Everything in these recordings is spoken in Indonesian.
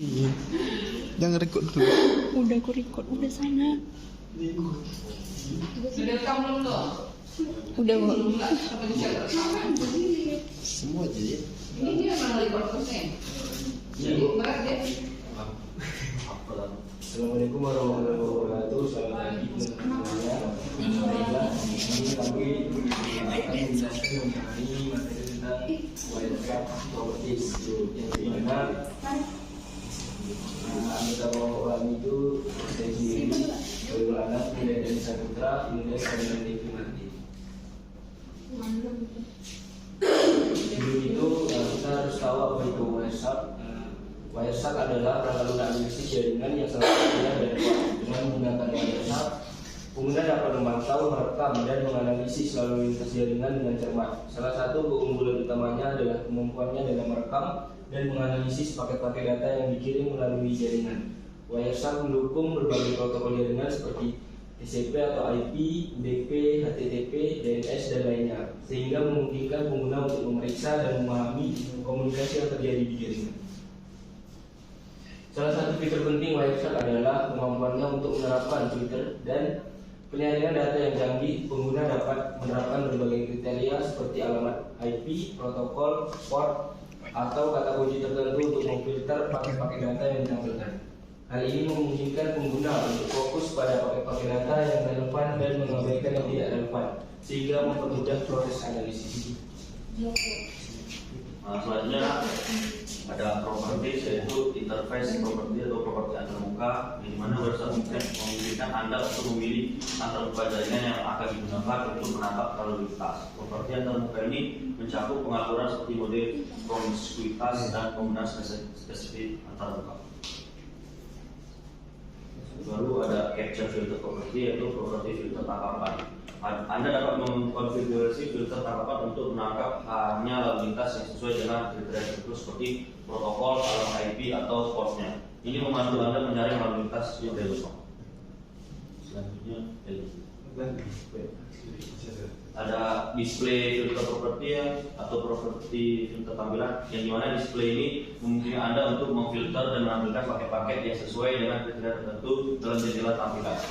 Iya. Jangan record dulu. Udah aku record, udah sana. Sudah rekam belum tuh? Udah kok. Sama di share rekaman. Semua aja ya. Ini dia mana record terusnya? Jadi berat deh. Assalamualaikum warahmatullahi wabarakatuh. Selamat pagi semuanya. Baiklah, ini kami akan menjelaskan mengenai materi tentang wildcard properties yang dimana anggota kami itu saya sendiri Khairul Anas, kemudian dari Saputra, kemudian Saudara Devi Marti. Dulu itu kita harus tahu apa itu wildcard. Wireshark adalah perangkat lunak analisis jaringan yang salah satunya dari dengan menggunakan Wireshark, pengguna dapat memantau, merekam, dan menganalisis lalu lintas jaringan dengan cermat. Salah satu keunggulan utamanya adalah kemampuannya dalam merekam dan menganalisis paket-paket data yang dikirim melalui jaringan. Wireshark mendukung berbagai protokol jaringan seperti TCP atau IP, UDP, HTTP, DNS, dan lainnya, sehingga memungkinkan pengguna untuk memeriksa dan memahami komunikasi yang terjadi di jaringan. Salah satu fitur penting Wireshark adalah kemampuannya untuk menerapkan filter dan penyaringan data yang canggih. Pengguna dapat menerapkan berbagai kriteria seperti alamat IP, protokol, port, atau kata kunci tertentu untuk memfilter paket-paket data yang ditampilkan. Hal ini memungkinkan pengguna untuk fokus pada paket-paket data yang relevan dan mengabaikan yang tidak relevan, sehingga mempermudah proses analisis. Selanjutnya ada properties, yaitu interface property atau properti antarmuka, di mana Wireshark memungkinkan Anda untuk memilih antarmuka jaringan yang akan digunakan untuk menangkap lalu lintas. Properti antarmuka ini mencakup pengaturan seperti mode promiskuitas dan penggunaan spesifik antarmuka. Lalu ada capture filter property, yaitu properti filter tangkapan. Anda dapat mengkonfigurasi filter tangkapan untuk menangkap hanya lalu lintas yang sesuai dengan kriteria tertentu seperti protokol, alamat IP, atau portnya. Ini membantu Anda menyaring lalu lintas yang relevan. Selanjutnya, ada display filter property atau properti filter tampilan, yang dimana display ini memungkinkan Anda untuk memfilter dan menampilkan paket-paket yang sesuai dengan kriteria tertentu dalam jendela tampilan.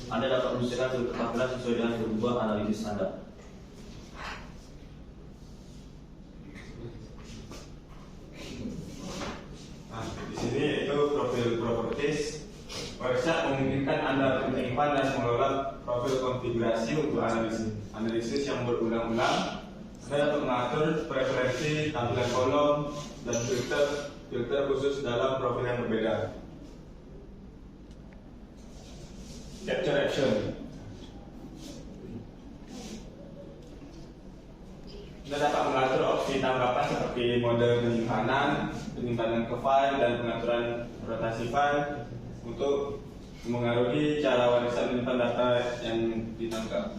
Anda dapat menyesuaikan filter tampilan sesuai dengan kebutuhan analisis Anda. Nah, di sini itu profil properties. Wireshark memungkinkan Anda menyimpan dan mengelola profil konfigurasi untuk analisis yang berulang-ulang. Anda dapat mengatur preferensi tampilan kolom dan filter khusus dalam profil yang berbeda. Capture action. Anda dapat mengatur opsi tangkapan seperti mode penyimpanan ke file, dan pengaturan rotasi file untuk mengaruhi cara Wireshark menyimpan data yang ditangkap.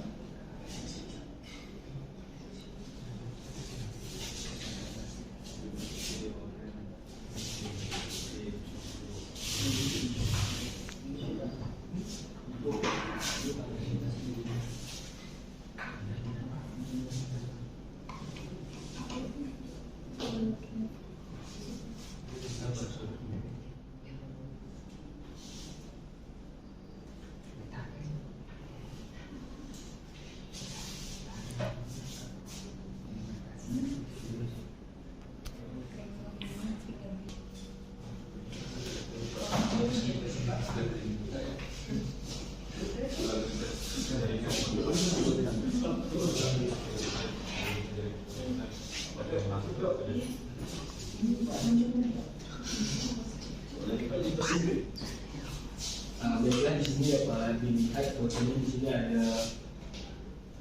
Baiklah, di sini dapat dilihat fotonya. Di sini ada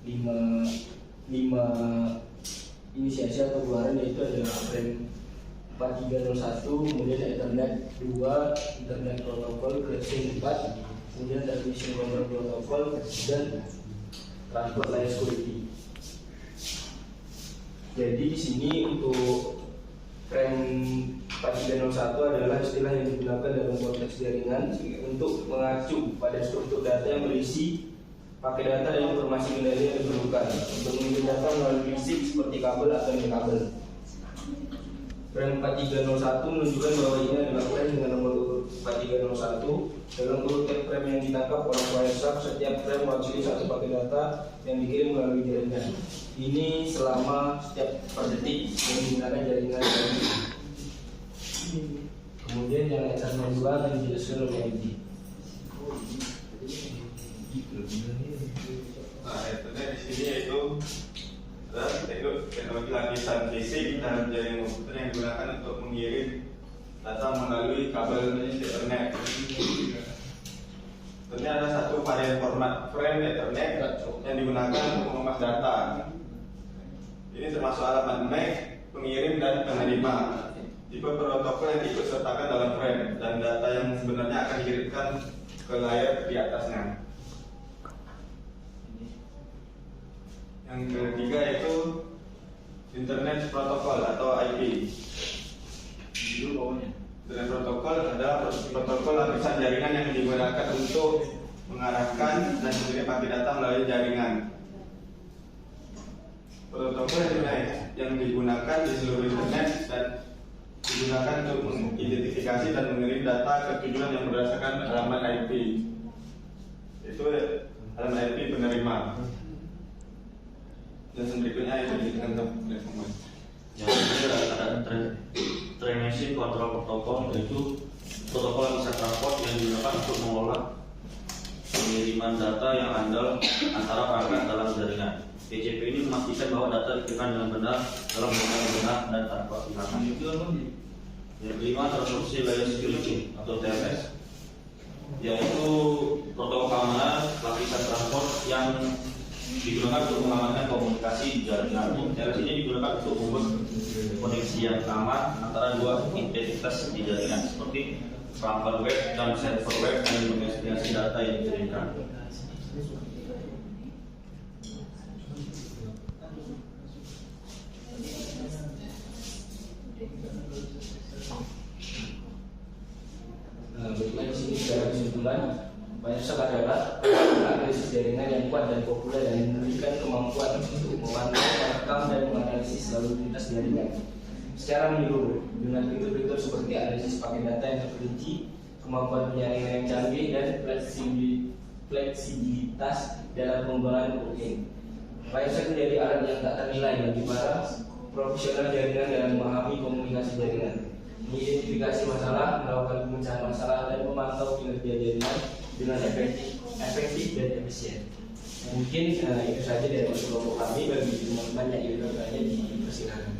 5 inisiasi atau keluaran, yaitu ada frame 4301, kemudian Ethernet 2, Internet Protocol, Crashing 4, kemudian Transmission Control Protocol, dan Transport Layer Security. Jadi di sini untuk frame 4301 adalah istilah yang digunakan dalam konteks jaringan untuk mengacu pada struktur data yang berisi pakai data dan informasi kendali yang diperlukan untuk mengirim data melalui fisik seperti kabel atau non-kabel. Frame 4301 menunjukkan bahwa ini dilakukan dengan nomor satu, dalam urutan frame yang ditangkap oleh Wireshark, setiap frame mewakili satu paket data yang dikirim melalui jaringan. Ini selama setiap per detik yang menggunakan jaringan ini. Kemudian yang examen 2 akan dijelaskan oleh Edi. Nah, internet di sini yaitu adalah teknologi lapisan fisik dan jaringan komputer yang digunakan untuk mengirim data melalui kabel Ethernet. Ini ada satu varian format frame Ethernet yang digunakan untuk mengemas data. Ini termasuk alamat MAC, pengirim dan penerima. Tipe protokol yang ikut sertakan dalam frame dan data yang sebenarnya akan dikirimkan ke layar di atasnya. Yang ketiga yaitu Internet Protocol atau IP. Internet Protocol adalah protokol lapisan jaringan yang digunakan untuk mengarahkan dan mengirim paket data melalui jaringan. Protokol yang digunakan di seluruh internet dan digunakan untuk mengidentifikasi dan mengirim data ke tujuan yang berdasarkan alamat IP. Itu alamat IP penerima. Dan berikutnya itu ditangkap oleh pemain. Yang kedua ada Transmission Control Protocol, yaitu protokol yang bisa transport yang digunakan untuk mengolah pengiriman data yang andal antara perangkat dalam jaringan. TCP ini memastikan bahwa data dikirimkan dengan benar dalam jumlah yang benar dan tanpa kehilangan. Yang kelima, Transport Layer Security atau TLS, yaitu protokol keamanan lapisan transport yang digunakan untuk mengamankan komunikasi di jaringan. TLS ini digunakan untuk membuat koneksi yang aman antara dua entitas di jaringan, seperti server web dan server web yang menginvestigasi data yang dikirimkan. Berikutnya di sini secara kesimpulan, Wireshark adalah analisis jaringan yang kuat dan populer dan memberikan kemampuan untuk memantau, merekam, dan menganalisis lalu lintas jaringan secara menyeluruh dengan fitur-fitur seperti analisis paket data yang terperinci, kemampuan penyaringan yang canggih, dan fleksibilitas dalam pengembangan blockchain. Wireshark menjadi alat yang tak ternilai bagi para profesional jaringan dalam memahami komunikasi jaringan, mengidentifikasi masalah, melakukan pemecahan masalah, dan memantau kinerja jaringan dengan efektif dan efisien. Mungkin itu saja dari kelompok kami. Bagi teman-teman yang ingin bertanya, dipersilakan.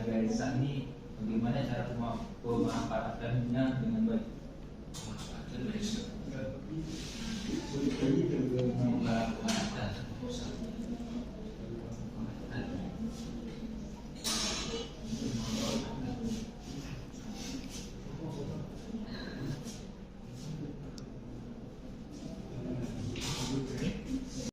Wireshark ini bagaimana cara pemanfaatannya dengan baik?